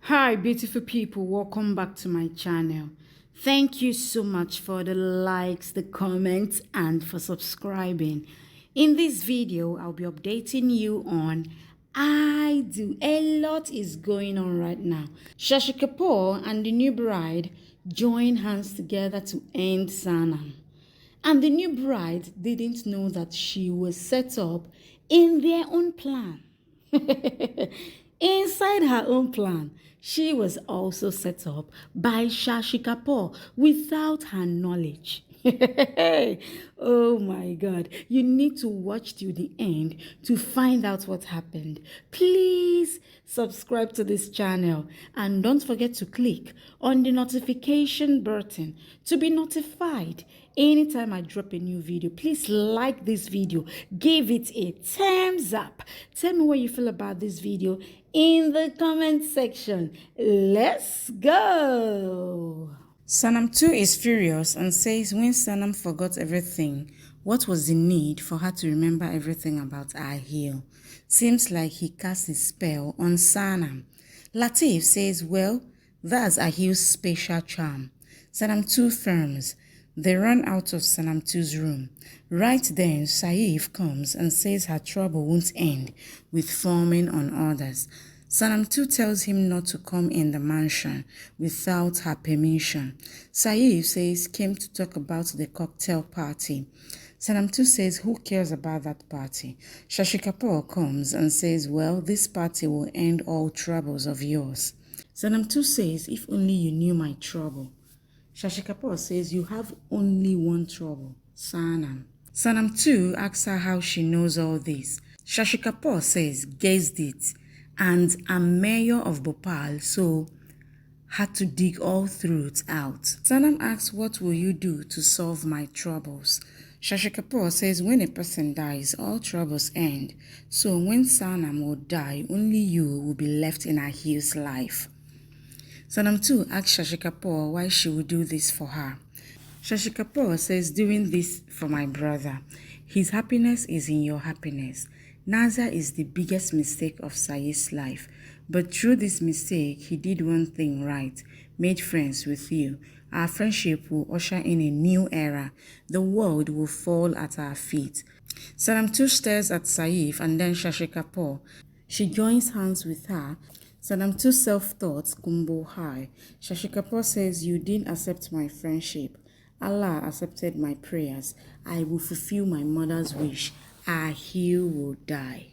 Hi beautiful people, welcome back to my channel. Thank you so much for the likes, the comments, and for subscribing. In this video I'll be updating you on a lot is going on right now. Shashi Kapoor and the new bride join hands together to end Sanam, and the new bride didn't know that she was set up in their own plan. Inside her own plan, she was also set up by Shashi Kapoor without her knowledge. Oh my God. You need to watch till the end to find out what happened. Please subscribe to this channel and don't forget to click on the notification button to be notified anytime I drop a new video. Please like this video, give it a thumbs up. Tell me what you feel about this video in the comment section. Let's go. Sanam too is furious and says when Sanam forgot everything, what was the need for her to remember everything about Ahil? Seems like he cast his spell on Sanam. Latif says, well, that's Ahil's special charm. Sanam too firms. They run out of Sanam too's room. Right then, Saif comes and says her trouble won't end with forming on others. Sanam too tells him not to come in the mansion without her permission. Saif says came to talk about the cocktail party. Sanam too says who cares about that party. Shashi Kapoor comes and says, well, this party will end all troubles of yours. Sanam too says, if only you knew my trouble. Shashi Kapoor says you have only one trouble, Sanam. Sanam too asks her how she knows all this. Shashi Kapoor says, guessed it, and I'm mayor of Bhopal, so had to dig all through it out. Sanam asks, what will you do to solve my troubles? Shashi Kapoor says when a person dies, all troubles end. So when Sanam will die, only you will be left in Ahil's life. Sanam too asks Shashi Kapoor why she would do this for her. Shashi Kapoor says, doing this for my brother. His happiness is in your happiness. Naza is the biggest mistake of Sayeed's life. But through this mistake, he did one thing right, made friends with you. Our friendship will usher in a new era. The world will fall at our feet. Sanam too stares at Saif and then Shashi Kapoor. She joins hands with her. Sanam too self-thoughts gumbo high. Shashi Kapoor says, you didn't accept my friendship. Allah accepted my prayers. I will fulfill my mother's wish. Ahil will die.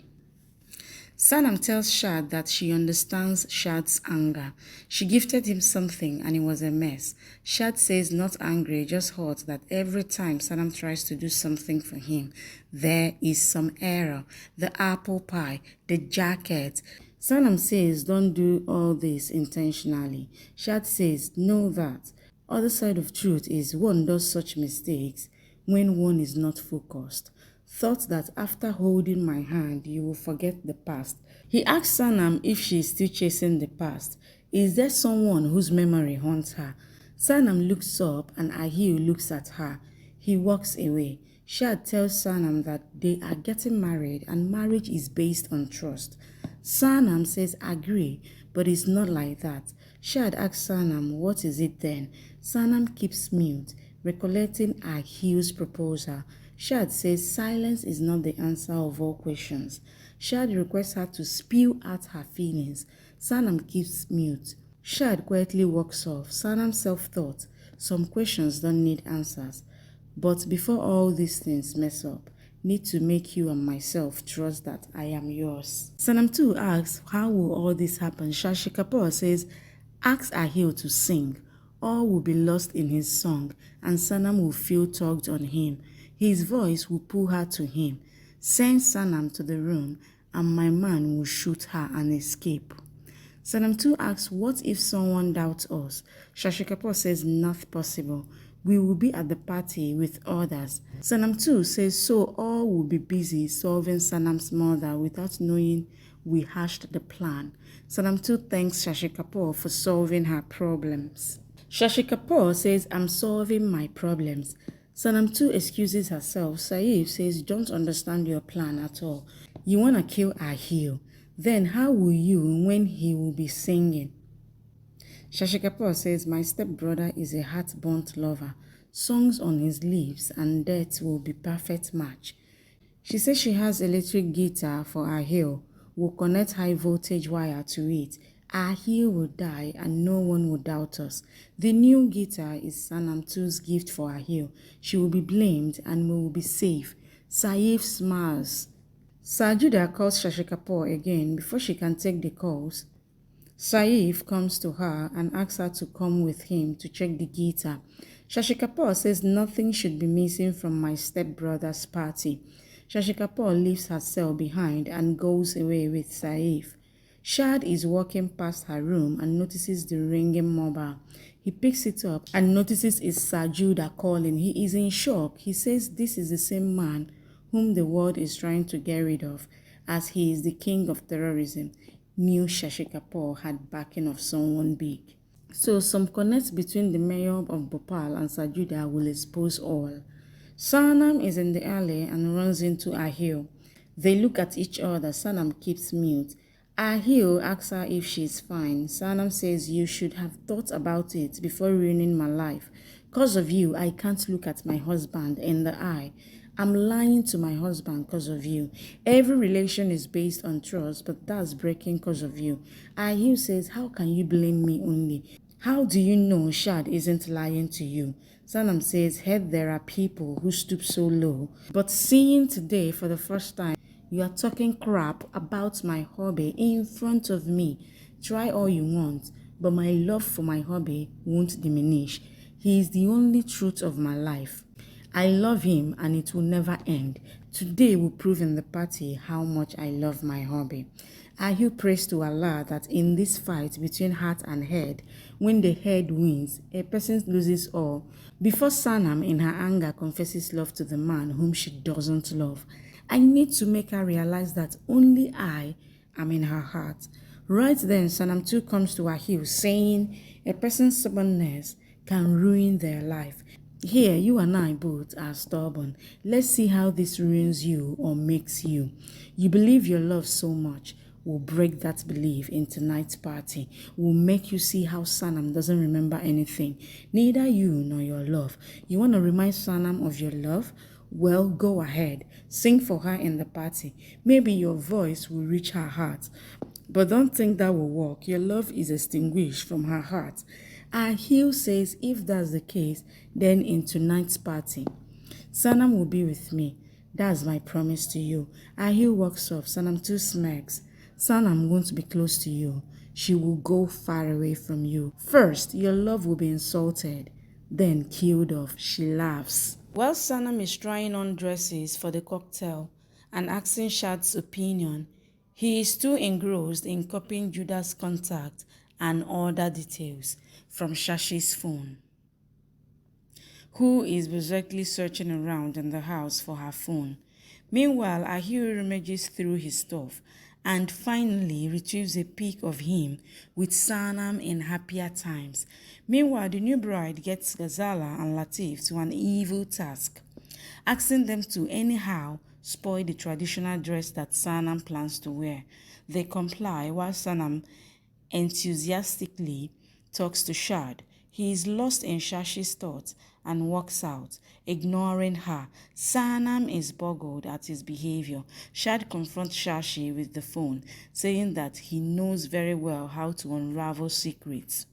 Sanam tells Shad that she understands Shad's anger. She gifted him something and it was a mess. Shad says not angry, just hurt that every time Sanam tries to do something for him, there is some error. The apple pie, the jacket. Sanam says don't do all this intentionally. Shad says know that. Other side of truth is one does such mistakes when one is not focused. Thought that after holding my hand, you will forget the past. He asked Sanam if she is still chasing the past. Is there someone whose memory haunts her? Sanam looks up and Ahil looks at her. He walks away. Shad tells Sanam that they are getting married and marriage is based on trust. Sanam says agree, but it's not like that. Shad asks Sanam, what is it then? Sanam keeps mute, recollecting Ahil's proposal. Shad says silence is not the answer of all questions. Shad requests her to spill out her feelings. Sanam keeps mute. Shad quietly walks off. Sanam self-thought, some questions don't need answers. But before all these things mess up, need to make you and myself trust that I am yours. Sanam too asks, how will all this happen? Shashi Kapoor says, ask Ahil to sing. All will be lost in his song, and Sanam will feel tugged on him. His voice will pull her to him. Send Sanam to the room, and my man will shoot her and escape. Sanam too asks, what if someone doubts us? Shashi Kapoor says, not possible. We will be at the party with others. Sanam too says, so all will be busy solving Sanam's murder without knowing we hashed the plan. Sanam too thanks Shashi Kapoor for solving her problems. Shashi Kapoor says, I'm solving my problems. Sanam too excuses herself. Saif says, don't understand your plan at all. You want to kill Ahil. Then how will you when he will be singing? Shashi Kapoor says, my stepbrother is a heart-burnt lover. Songs on his lips and death will be perfect match. She says she has electric guitar for her heel. We'll connect high voltage wire to it. Our heel will die and no one will doubt us. The new guitar is Sanam 2's gift for her heel. She will be blamed and we will be safe. Saif smiles. Sajuda calls Shashi Kapoor again before she can take the calls. Saif comes to her and asks her to come with him to check the guitar. Shashi Kapoor says nothing should be missing from my stepbrother's party. Shashi Kapoor leaves her cell behind and goes away with Saif. Shad is walking past her room and notices the ringing mobile. He picks it up and notices it's Sajuda calling. He is in shock. He says this is the same man whom the world is trying to get rid of, as he is the king of terrorism. Knew Shashi Kapoor had backing of someone big. So some connect between the mayor of Bhopal and Sajuda will expose all. Sanam is in the alley and runs into Ahil. They look at each other. Sanam keeps mute. Ahil asks her if she's fine. Sanam says, you should have thought about it before ruining my life. Because of you, I can't look at my husband in the eye. I'm lying to my husband because of you. Every relation is based on trust, but that's breaking because of you. Ahil says, how can you blame me only? How do you know Shad isn't lying to you? Sanam says, head there are people who stoop so low. But seeing today for the first time, you are talking crap about my hobby in front of me. Try all you want, but my love for my hobby won't diminish. He is the only truth of my life. I love him and it will never end. Today will prove in the party how much I love my hobby. Ahil prays to Allah that in this fight between heart and head, when the head wins, a person loses all. Before Sanam in her anger confesses love to the man whom she doesn't love, I need to make her realize that only I am in her heart. Right then, Sanam too comes to Ahil saying a person's stubbornness can ruin their life. Here, you and I both are stubborn. Let's see how this ruins you or makes you. You believe your love so much. We'll break that belief in tonight's party. We'll make you see how Sanam doesn't remember anything. Neither you nor your love. You want to remind Sanam of your love? Well, go ahead. Sing for her in the party. Maybe your voice will reach her heart. But don't think that will work. Your love is extinguished from her heart. Ahil says if that's the case, then in tonight's party, Sanam will be with me. That's my promise to you. Ahil walks off. Sanam too smirks. Sanam won't be close to you. She will go far away from you. First, your love will be insulted, then killed off. She laughs. While Sanam is trying on dresses for the cocktail and asking Shad's opinion, he is too engrossed in copying Judah's contact and other details from Shashi's phone, who is berserkly searching around in the house for her phone. Meanwhile, Ahiro rummages through his stuff and finally retrieves a pic of him with Sanam in happier times. Meanwhile, the new bride gets Ghazala and Latif to an evil task, asking them to anyhow spoil the traditional dress that Sanam plans to wear. They comply while Sanam enthusiastically talks to Shad. He is lost in Shashi's thoughts and walks out, ignoring her. Sanam is boggled at his behavior. Shad confronts Shashi with the phone, saying that he knows very well how to unravel secrets.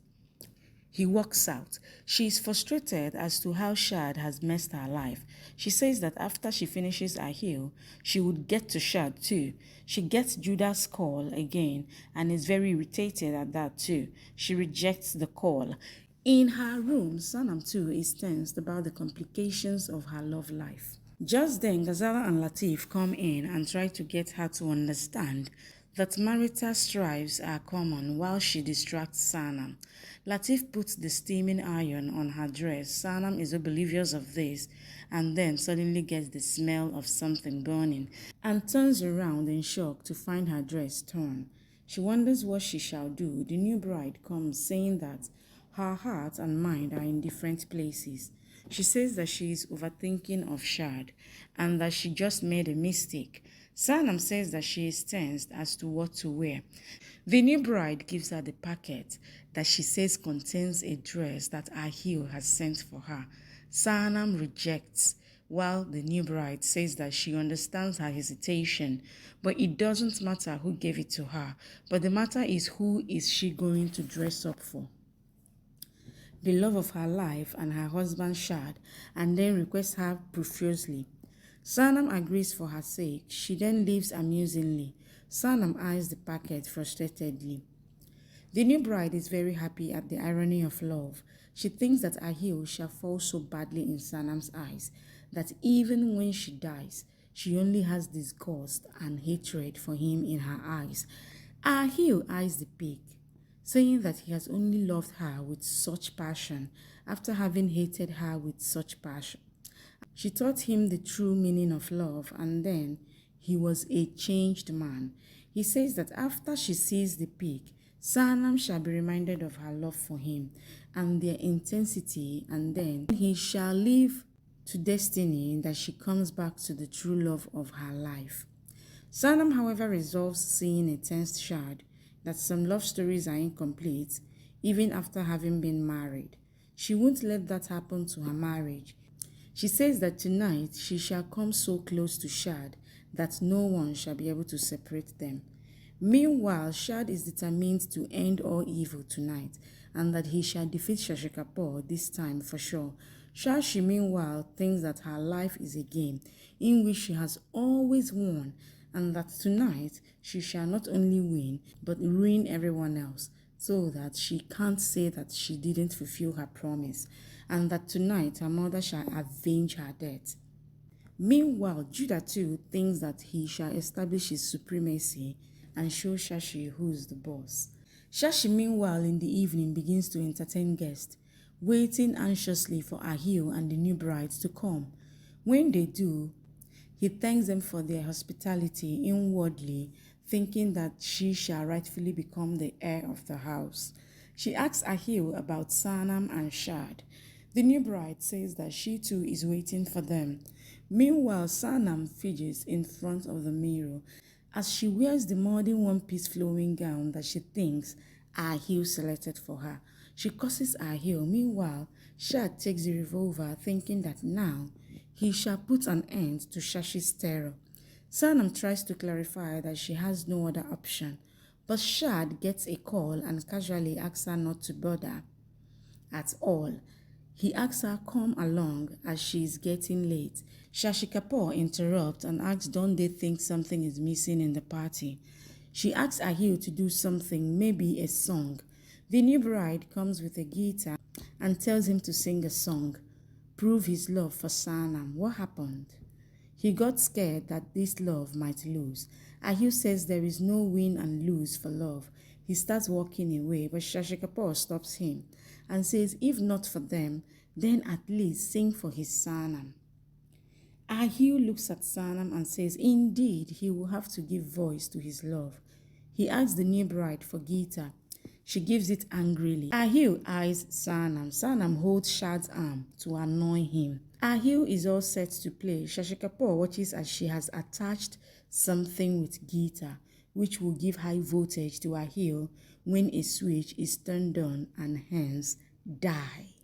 He walks out. She is frustrated as to how Shad has messed her life. She says that after she finishes her heel, she would get to Shad too. She gets Judah's call again and is very irritated at that too. She rejects the call. In her room, Sanam too is tensed about the complications of her love life. Just then, Ghazala and Latif come in and try to get her to understand that marital strifes are common while she distracts Sanam. Latif puts the steaming iron on her dress. Sanam is oblivious of this and then suddenly gets the smell of something burning and turns around in shock to find her dress torn. She wonders what she shall do. The new bride comes saying that her heart and mind are in different places. She says that she is overthinking of Shad and that she just made a mistake. Sanam says that she is tensed as to what to wear. The new bride gives her the packet that she says contains a dress that Ahil has sent for her. Sanam rejects, while the new bride says that she understands her hesitation, but it doesn't matter who gave it to her, but the matter is who is she going to dress up for. The love of her life and her husband Shad, and then requests her profusely. Sanam agrees for her sake. She then leaves amusingly. Sanam eyes the packet frustratedly. The new bride is very happy at the irony of love. She thinks that Ahil shall fall so badly in Sanam's eyes that even when she dies, she only has disgust and hatred for him in her eyes. Ahil eyes the pig, saying that he has only loved her with such passion after having hated her with such passion. She taught him the true meaning of love, and then he was a changed man. He says that after she sees the pig, Sanam shall be reminded of her love for him and their intensity, and then he shall live to destiny that she comes back to the true love of her life. Sanam, however, resolves seeing a tense Shad that some love stories are incomplete even after having been married. She won't let that happen to her marriage. She says that tonight she shall come so close to Shad that no one shall be able to separate them. Meanwhile, Shad is determined to end all evil tonight and that he shall defeat Shashi Kapoor this time for sure. Shashi, meanwhile, thinks that her life is a game in which she has always won and that tonight she shall not only win but ruin everyone else so that she can't say that she didn't fulfill her promise, and that tonight her mother shall avenge her death. Meanwhile, Judah too thinks that he shall establish his supremacy and show Shashi who is the boss. Shashi, meanwhile, in the evening begins to entertain guests, waiting anxiously for Ahil and the new bride to come. When they do, he thanks them for their hospitality inwardly, thinking that she shall rightfully become the heir of the house. She asks Ahil about Sanam and Shad. The new bride says that she too is waiting for them. Meanwhile, Sanam fidgets in front of the mirror as she wears the modern one-piece flowing gown that she thinks Ahil selected for her. She curses Ahil. Meanwhile, Shad takes the revolver, thinking that now he shall put an end to Shashi's terror. Sanam tries to clarify that she has no other option, but Shad gets a call and casually asks her not to bother at all. He asks her come along as she is getting late. Shashi Kapoor interrupts and asks don't they think something is missing in the party. She asks Ahil to do something, maybe a song. The new bride comes with a guitar and tells him to sing a song. Prove his love for Sanam. What happened? He got scared that this love might lose. Ahil says there is no win and lose for love. He starts walking away, but Shashi Kapoor stops him and says if not for them, then at least sing for his Sanam. Ahil looks at Sanam and says indeed he will have to give voice to his love. He asks the new bride for guitar. She gives it angrily. Ahil eyes Sanam. Sanam holds Shad's arm to annoy him. Ahil is all set to play. Shashi Kapoor watches as she has attached something with guitar, which will give high voltage to Ahil when a switch is turned on and hence die.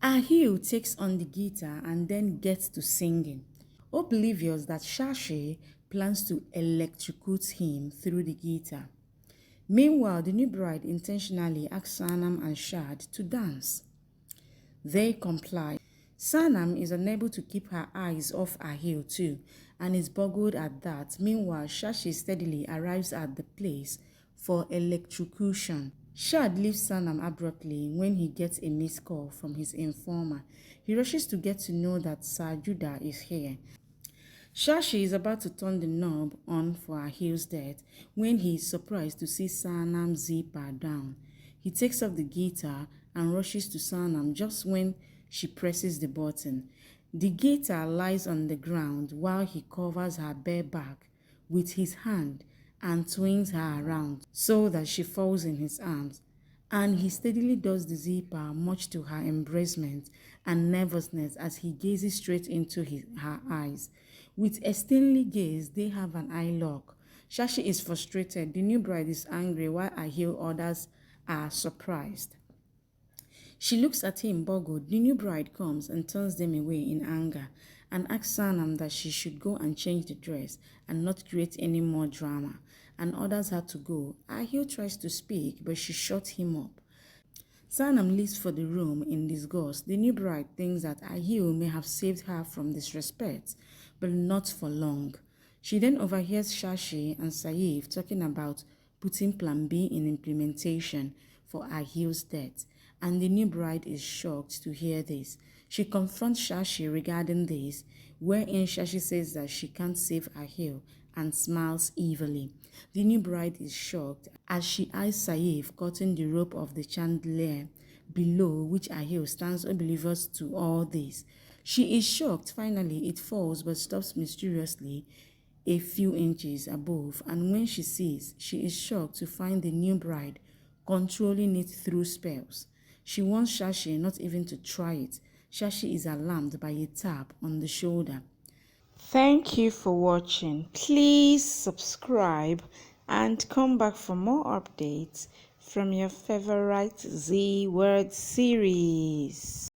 Ahil takes on the guitar and then gets to singing, oblivious that Shashi plans to electrocute him through the guitar. Meanwhile, the new bride intentionally asks Sanam and Shad to dance. They comply. Sanam is unable to keep her eyes off Ahil too and is boggled at that. Meanwhile, Shashi steadily arrives at the place for electrocution. Shad leaves Sanam abruptly when he gets a missed call from his informer. He rushes to get to know that Sir Judah is here. Shashi is about to turn the knob on for Ahil's death when he is surprised to see Sanam zipper down. He takes off the guitar and rushes to Sanam just when she presses the button. The guitar lies on the ground while he covers her bare back with his hand and swings her around so that she falls in his arms. And he steadily does the zipper, much to her embarrassment and nervousness as he gazes straight into her eyes. With a steely gaze, they have an eye lock. Shashi is frustrated. The new bride is angry while Ahil others are surprised. She looks at him boggled. The new bride comes and turns them away in anger and asks Sanam that she should go and change the dress and not create any more drama. And others had to go. Ahil tries to speak, but she shuts him up. Sanam leaves for the room in disgust. The new bride thinks that Ahil may have saved her from disrespect, but not for long. She then overhears Shashi and Saif talking about putting Plan B in implementation for Ahil's death, and the new bride is shocked to hear this. She confronts Shashi regarding this, wherein Shashi says that she can't save Ahil and smiles evilly. The new bride is shocked as she eyes Saif cutting the rope of the chandelier below which Ahil stands oblivious to all this. She is shocked. Finally, it falls but stops mysteriously a few inches above, and when she sees, she is shocked to find the new bride controlling it through spells. She wants Shashi not even to try it. Shashi is alarmed by a tap on the shoulder. Thank you for watching. Please subscribe and come back for more updates from your favorite Z Word series.